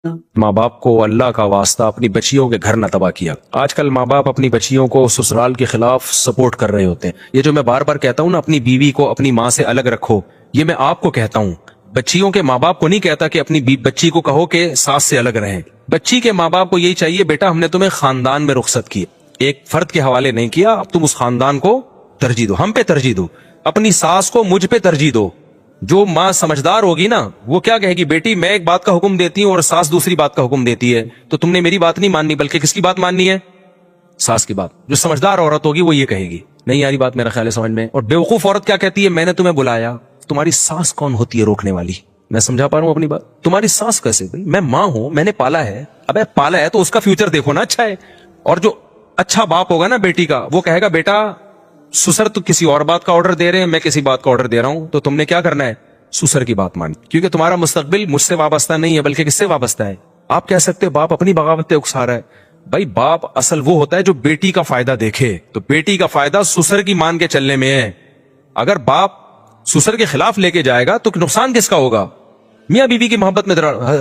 माँ बाप को अल्लाह का वास्ता अपनी बच्चियों के घर न तबाह किया। आजकल माँ बाप अपनी बच्चियों को ससुराल के खिलाफ सपोर्ट कर रहे होते हैं। ये जो मैं बार बार कहता हूँ ना, अपनी बीवी को अपनी माँ से अलग रखो, ये मैं आपको कहता हूँ, बच्चियों के माँ बाप को नहीं कहता कि अपनी बच्ची को कहो कि सास से अलग रहें। बच्ची के माँ बाप को यही चाहिए, बेटा हमने तुम्हें खानदान में रुखसत की, एक फर्द के हवाले नहीं किया, अब तुम उस खानदान को तरजीह दो, हम पे तरजीह दो, अपनी सास को मुझ पे तरजीह दो। जो माँ समझदार होगी ना, वो क्या कहेगी, बेटी मैं एक बात का हुक्म देती हूँ और सास दूसरी बात का हुक्म देती है, तो तुमने मेरी बात नहीं माननी, बल्कि किसकी बात माननी है, सास की बात। जो समझदार औरत होगी वो ये कहेगी। नहीं यारी बात मेरा ख्याल है समझ में। और बेवकूफ औरत क्या कहती है, मैंने तुम्हें बुलाया, तुम्हारी सास कौन होती है रोकने वाली। मैं समझा पा रहा हूं अपनी बात, तुम्हारी सास कैसे, मैं माँ हूं, मैंने पाला है, अबे पाला है तो उसका फ्यूचर देखो ना, अच्छा है। और जो अच्छा बाप होगा ना बेटी का, वो कहेगा बेटा सुसर तो किसी और बात का ऑर्डर दे रहे हैं, मैं किसी बात का ऑर्डर दे रहा हूं, तो तुमने क्या करना है, सुसर की बात मानी, क्योंकि तुम्हारा मुस्तकबिल मुझसे वाबस्ता नहीं है, बल्कि किससे वाबस्ता है। आप कह सकते हो बाप अपनी बगावतें उकसा रहा है, भाई बाप असल वो होता है जो बेटी का फायदा देखे, तो बेटी का फायदा सुसर की मान के चलने में है। अगर बाप सुसर के खिलाफ लेके जाएगा तो नुकसान किसका होगा। मियां बीवी की मोहब्बत में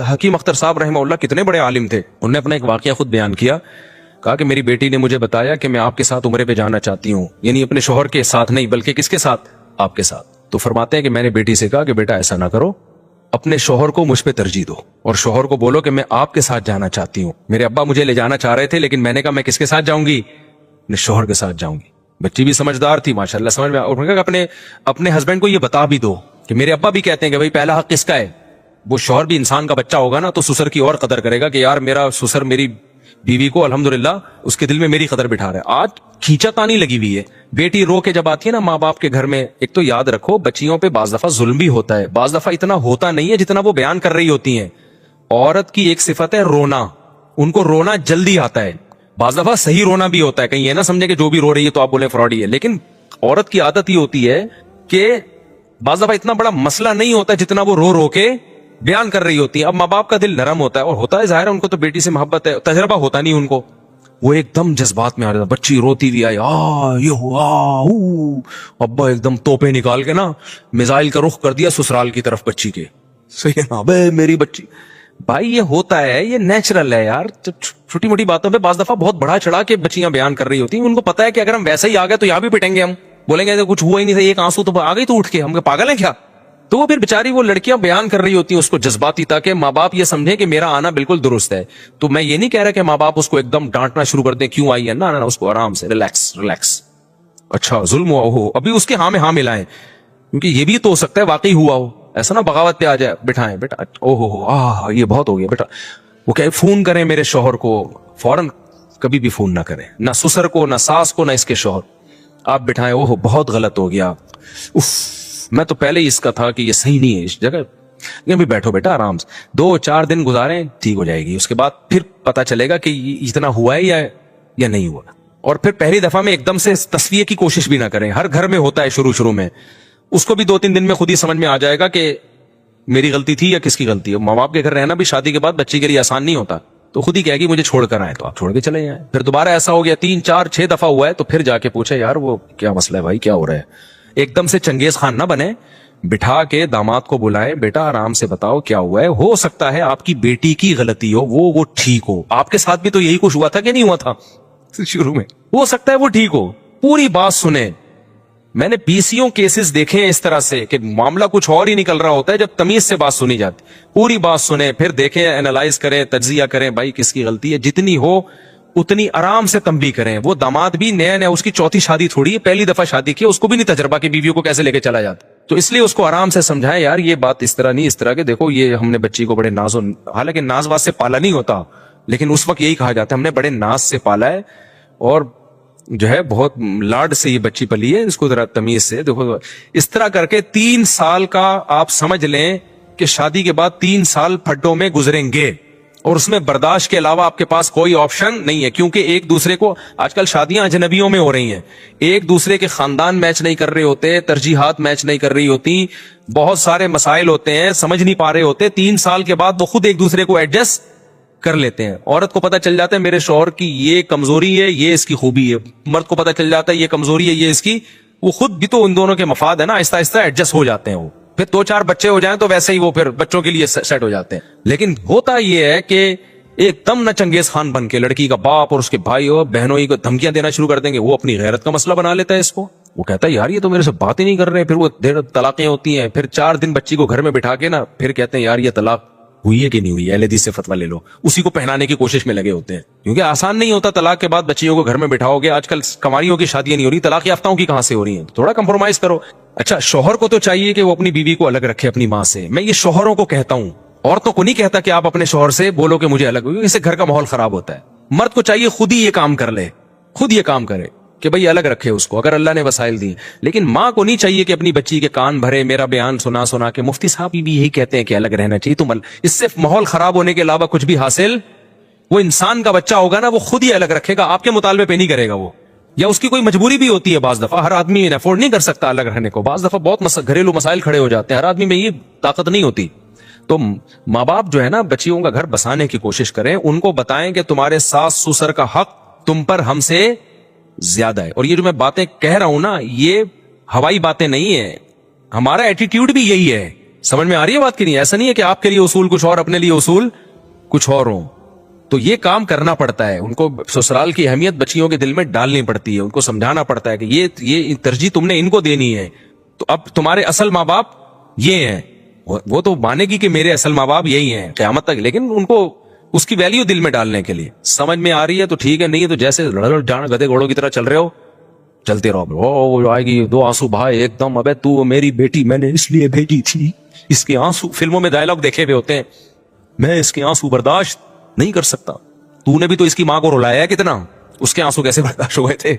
हकीम अख्तर साहब रहमहुल्लाह कितने बड़े आलिम थे, उन्होंने अपना एक वाकया खुद बयान किया, कहा कि मेरी बेटी ने मुझे बताया कि मैं आपके साथ उम्रे पे जाना चाहती हूँ, यानी अपने शोहर के साथ नहीं बल्कि किसके साथ, आपके साथ। तो फरमाते हैं कि मैंने बेटी से कहा कि बेटा ऐसा ना करो, अपने शोहर को मुझ पे तरजीह दो और शोहर को बोलो कि मैं आपके साथ जाना चाहती हूँ। मेरे अब्बा मुझे ले जाना चाह रहे थे, लेकिन मैंने कहा मैं किसके साथ जाऊंगी, अपने शोहर के साथ जाऊंगी। बच्ची भी समझदार थी माशाल्लाह, समझ में। और अपने हस्बैंड को ये बता भी दो कि मेरे अब्बा भी कहते हैं कि भाई पहला हक किसका है। वो शोहर भी इंसान का बच्चा होगा ना, तो सुसर की और कदर करेगा कि यार मेरा सुसर मेरी बीवी को अल्हम्दुलिल्लाह उसके दिल में मेरी कदर बिठा रहा है। आज खींचातानी लगी हुई है, बेटी रो के जब आती है ना माँ बाप के घर में, एक तो याद रखो बच्चियों पे बाज दफा जुल्म भी होता है, बाज दफा इतना होता नहीं है जितना वो बयान कर रही होती हैं। औरत की एक सिफत है रोना, उनको रोना जल्दी आता है, बाज दफा सही रोना भी होता है, कहीं ये ना समझे कि जो भी रो रही है तो आप बोले फ्रॉडी है, लेकिन औरत की आदत ये होती है कि बाज दफा इतना बड़ा मसला नहीं होता जितना वो रो रो के बयान कर रही होती है। अब माँ बाप का दिल नरम होता है, और होता है जाहिर है उनको तो बेटी से मोहब्बत है, तजर्बा होता नहीं उनको, वो एकदम जज्बात में आ जाता। बच्ची रोती हुई आई, ये हुआ, अब्बा एकदम तोपे निकाल के ना मिसाइल का रुख कर दिया ससुराल की तरफ बच्ची के। सही है ना, अबे मेरी बच्ची, भाई ये होता है, ये नेचुरल है यार। छोटी मोटी बातों पे बाज दफा बहुत बढ़ा चढ़ा के बच्चियां बयान कर रही होती हैं, उनको पता है कि अगर हम वैसे ही आ गए तो यहाँ भी पिटेंगे, हम बोलेंगे तो कुछ हुआ ही नहीं था, एक आंसू तो आ गई तो उठ के, हम पागल है क्या। तो वो फिर बेचारी वो लड़कियां बयान कर रही होती हैं उसको जज्बाती, ताकि माँ बाप ये समझे कि मेरा आना बिल्कुल दुरुस्त है। तो मैं ये नहीं कह रहा कि माँ बाप उसको एकदम डांटना शुरू कर दें, क्यों आई है, ना ना, उसको आराम से रिलैक्स रिलैक्स, अच्छा जुल्म हुआ हो अभी उसके हाँ में हाँ मिलाएं, क्योंकि ये भी तो हो सकता है वाकई हुआ हो, ऐसा ना बगावत पे आ जाए, बिठाएं बेटा, ओहो ये बहुत हो गया बेटा। वो क्या फोन करें मेरे शोहर को, फौरन कभी भी फोन ना करें, ना ससुर को, ना सास को, ना इसके शोहर, आप बिठाएं, ओहो बहुत गलत हो गया, उफ मैं तो पहले ही इसका था कि ये सही नहीं है इस जगह, ये भी बैठो बेटा आराम से, 2-4 दिन गुजारें, ठीक हो जाएगी, उसके बाद फिर पता चलेगा कि इतना हुआ है या नहीं हुआ। और फिर पहली दफा में एकदम से तस्वीर की कोशिश भी ना करें, हर घर में होता है शुरू में, उसको भी 2-3 दिन में खुद ही समझ में आ जाएगा कि मेरी गलती थी या किसकी गलती है। माँ बाप के घर रहना भी शादी के बाद बच्चे के लिए आसान नहीं होता, तो खुद ही कहेगी मुझे छोड़कर आए, तो आप छोड़ के चले जाए। फिर दोबारा ऐसा हो गया 3-4-6 दफा हुआ है, तो फिर जाके पूछे यार वो क्या मसला है भाई, क्या हो रहा है। एकदम से चंगेज खान ना बने, बिठा के दामाद को बुलाएं, बेटा आराम से बताओ क्या हुआ है, हो सकता है आपकी बेटी की गलती हो, वो ठीक हो, आपके साथ भी तो यही कुछ हुआ था कि नहीं हुआ था शुरू में, हो सकता है वो ठीक हो, पूरी बात सुने। मैंने 20 केसेस देखे हैं इस तरह से कि मामला कुछ और ही निकल रहा होता है जब तमीज से बात सुनी जाती, पूरी बात सुने, फिर देखें, एनालाइज करें, तज्जिया करें, भाई किसकी गलती है, जितनी हो उतनी आराम से तंबीह करें। वो दामाद भी नया उसकी चौथी शादी थोड़ी है, पहली दफा शादी की, उसको भी नहीं तजर्बा कि बीवियों को कैसे लेके चला जाता, तो इसलिए उसको आराम से समझाएं यार ये बात इस तरह नहीं, इस तरह के देखो ये हमने बच्ची को बड़े नाजो, हालांकि नाजवाज से पाला नहीं होता, लेकिन उस वक्त यही कहा जाता है हमने बड़े नाज से पाला है, और जो है बहुत लाड से ये बच्ची पली है, इसको जरा तमीज से देखो। इस तरह करके 3 साल का आप समझ लें कि शादी के बाद 3 साल फड्डों में गुजरेंगे, और उसमें बर्दाश्त के अलावा आपके पास कोई ऑप्शन नहीं है, क्योंकि एक दूसरे को, आजकल शादियां अजनबियों में हो रही हैं, एक दूसरे के खानदान मैच नहीं कर रहे होते, तरजीहात मैच नहीं कर रही होती, बहुत सारे मसाइल होते हैं, समझ नहीं पा रहे होते, 3 साल के बाद वो खुद एक दूसरे को एडजस्ट कर लेते हैं। औरत को पता चल जाता है मेरे शौहर की ये कमजोरी है, ये इसकी खूबी है, मर्द को पता चल जाता है ये कमजोरी है, ये इसकी, वो खुद भी तो उन दोनों के मफाद है ना, आहिस्ता आहिस्ता एडजस्ट हो जाते हैं वो। پھر 2-4 بچے ہو جائیں تو ویسے ہی وہ پھر بچوں کے لیے سیٹ ہو جاتے ہیں. لیکن ہوتا یہ ہے کہ ایک دم نہ چنگیز خان بن کے لڑکی کا باپ اور اس کے بھائی اور بہنوں کو دھمکیاں دینا شروع کر دیں گے. وہ اپنی غیرت کا مسئلہ بنا لیتا ہے اس کو. وہ کہتا ہے یار یہ تو میرے سے بات ہی نہیں کر رہے. پھر وہ طلاقیں ہوتی ہیں. پھر 4 دن بچی کو گھر میں بٹھا کے نا پھر کہتے ہیں یار یہ طلاق ہوئی ہے کہ نہیں ہوئی ہے, اہل حدیث سے فتویٰ لے لو. اسی کو پہنانے کی کوشش میں لگے ہوتے ہیں, کیونکہ آسان نہیں ہوتا طلاق کے بعد بچیوں کو گھر میں بٹھاؤ گے. آج کل کنواریوں کی شادیاں نہیں ہو رہی, طلاق یافتاؤں کی کہاں سے ہو رہی ہیں. تھوڑا کمپرومائز کرو. اچھا شوہر کو تو چاہیے کہ وہ اپنی بیوی کو الگ رکھے اپنی ماں سے. میں یہ شوہروں کو کہتا ہوں, عورتوں کو نہیں کہتا کہ آپ اپنے شوہر سے بولو کہ مجھے الگ ہوئی, اس سے گھر کا ماحول خراب ہوتا ہے. مرد کو چاہیے خود ہی یہ کام کر لے, خود یہ کام کرے کہ بھئی الگ رکھے اس کو اگر اللہ نے وسائل دی. لیکن ماں کو نہیں چاہیے کہ اپنی بچی کے کان بھرے میرا بیان سنا سنا کے مفتی صاحب بھی یہی کہتے ہیں کہ الگ رہنا چاہیے. تم اس سے ماحول خراب ہونے کے علاوہ کچھ بھی حاصل, وہ انسان کا بچہ ہوگا نا وہ خود ہی الگ رکھے گا, آپ کے مطالبے پہ نہیں کرے گا وہ, یا اس کی کوئی مجبوری بھی ہوتی ہے. بعض دفعہ ہر آدمی افورڈ نہیں کر سکتا الگ رہنے کو. بعض دفعہ بہت گھریلو مسائل کھڑے ہو جاتے ہیں, ہر آدمی میں یہ طاقت نہیں ہوتی. تو ماں باپ جو ہے نا بچیوں کا گھر بسانے کی کوشش کریں, ان کو بتائیں کہ تمہارے ساس سسر کا حق تم پر ہم سے زیادہ ہے. اور یہ جو میں باتیں کہہ رہا ہوں نا یہ ہوائی باتیں نہیں ہیں, ہمارا ایٹیٹیوڈ بھی یہی ہے. سمجھ میں آ رہی ہے بات کی نہیں؟ ایسا نہیں ہے کہ آپ کے لیے اصول کچھ اور اپنے لیے اصول کچھ اور ہوں. تو یہ کام کرنا پڑتا ہے, ان کو سسرال کی اہمیت بچیوں کے دل میں ڈالنی پڑتی ہے, ان کو سمجھانا پڑتا ہے کہ یہ ترجیح تم نے ان کو دینی ہے. تو اب تمہارے اصل ماں باپ یہ ہیں, وہ تو مانے گی کہ میرے اصل ماں باپ یہی ہیں قیامت تک, لیکن ان کو اس کی ویلیو دل میں ڈالنے کے لیے. سمجھ میں آ رہی ہے تو ٹھیک ہے, نہیں ہے تو جیسے گدے گھوڑوں کی طرح چل رہے ہو چلتے رہو. وہ آئے گی 2 آنسو بہائے ایک دم, ابے تو میری بیٹی میں نے اس لیے بھیجی تھی, اس کے آنسو, فلموں میں ڈائلاگ دیکھے ہوئے ہوتے ہیں, میں اس کے آنسو برداشت نہیں کر سکتا. تو نے بھی تو اس کی ماں کو رلایا ہے کتنا, اس کے آنسو کیسے برداشت ہوئے تھے.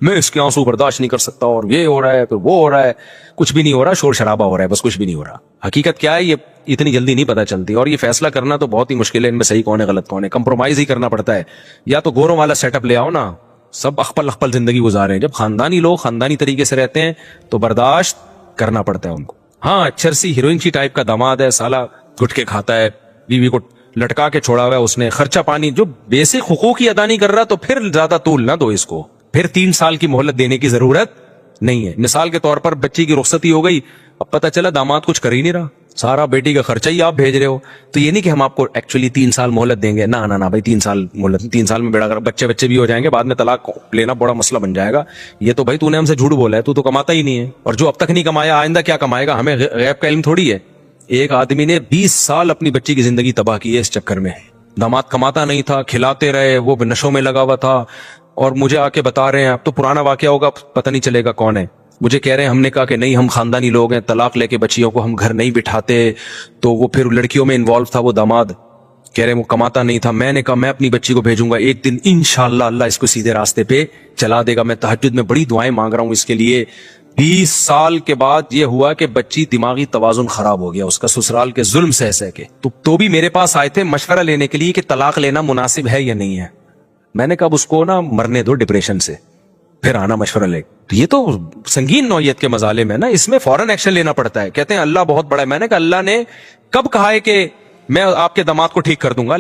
میں اس کے آنسو برداشت نہیں کر سکتا, اور یہ ہو رہا ہے پھر وہ ہو رہا ہے. کچھ بھی نہیں ہو رہا, شور شرابہ ہو رہا ہے, بس کچھ بھی نہیں ہو رہا. حقیقت کیا ہے یہ اتنی جلدی نہیں پتہ چلتی, اور یہ فیصلہ کرنا تو بہت ہی مشکل ہے ان میں صحیح کون ہے غلط کون ہے. کمپرومائز ہی کرنا پڑتا ہے. یا تو گوروں والا سیٹ اپ لے آؤ نا, سب اخپل زندگی گزارے ہیں. جب خاندانی لوگ خاندانی طریقے سے رہتے ہیں تو برداشت کرنا پڑتا ہے ان کو. ہاں چرسی ہیروئن کی ٹائپ کا داماد ہے, سالا گٹکے کھاتا ہے, بیوی کو لٹکا کے چھوڑا ہوا ہے اس نے, خرچہ پانی جو بیسک حقوق ہی ادا نہیں کر رہا, تو پھر زیادہ طول نہ دو اس کو. پھر 3 سال کی مہلت دینے کی ضرورت نہیں ہے. مثال کے طور پر بچی کی رخصتی ہو گئی, اب پتہ چلا داماد کچھ کر ہی نہیں رہا, سارا بیٹی کا خرچہ ہی آپ بھیج رہے ہو. تو یہ نہیں کہ ہم آپ کو ایکچولی 3 سال مہلت دیں گے, نہ بھائی 3 سال مہلت, 3 سال میں بیڑا بچے بھی ہو جائیں گے, بعد میں طلاق لینا بڑا مسئلہ بن جائے گا. یہ تو بھائی تو نے ہم سے جھوٹ بولا ہے, تو کماتا ہی نہیں ہے, اور جو اب تک نہیں کمایا آئندہ کیا کمائے گا, ہمیں غیب کا علم تھوڑی ہے. ایک آدمی نے 20 سال اپنی بچی کی زندگی تباہ کی ہے اس چکر میں. داماد کماتا نہیں تھا, کھلاتے رہے, وہ نشوں میں لگا ہوا تھا, اور مجھے آ کے بتا رہے ہیں, اب تو پرانا واقعہ ہوگا پتہ نہیں چلے گا کون ہے, مجھے کہہ رہے ہیں ہم نے کہا کہ نہیں ہم خاندانی لوگ ہیں, طلاق لے کے بچیوں کو ہم گھر نہیں بٹھاتے. تو وہ پھر لڑکیوں میں انوالو تھا وہ داماد, کہہ رہے وہ کماتا نہیں تھا. میں نے کہا میں اپنی بچی کو بھیجوں گا ایک دن انشاءاللہ اللہ اس کو سیدھے راستے پہ چلا دے گا. میں تہجد میں بڑی دعائیں مانگ رہا ہوں اس کے لیے. 20 سال کے بعد یہ ہوا کہ بچی دماغی توازن خراب ہو گیا اس کا, سسرال کے ظلم سہ کے. تو بھی میرے پاس آئے تھے مشورہ لینے کے لیے کہ طلاق لینا مناسب ہے یا نہیں ہے. میں نے کہا اس کو نا مرنے دو ڈپریشن سے, پھر آنا مشورہ لے. تو یہ تو سنگین نوعیت کے مظالم ہے نا, اس میں فوراً ایکشن لینا پڑتا ہے. کہتے ہیں اللہ بہت بڑا ہے. میں نے کہا اللہ نے کب کہا ہے کہ میں آپ کے داماد کو ٹھیک کر دوں گا؟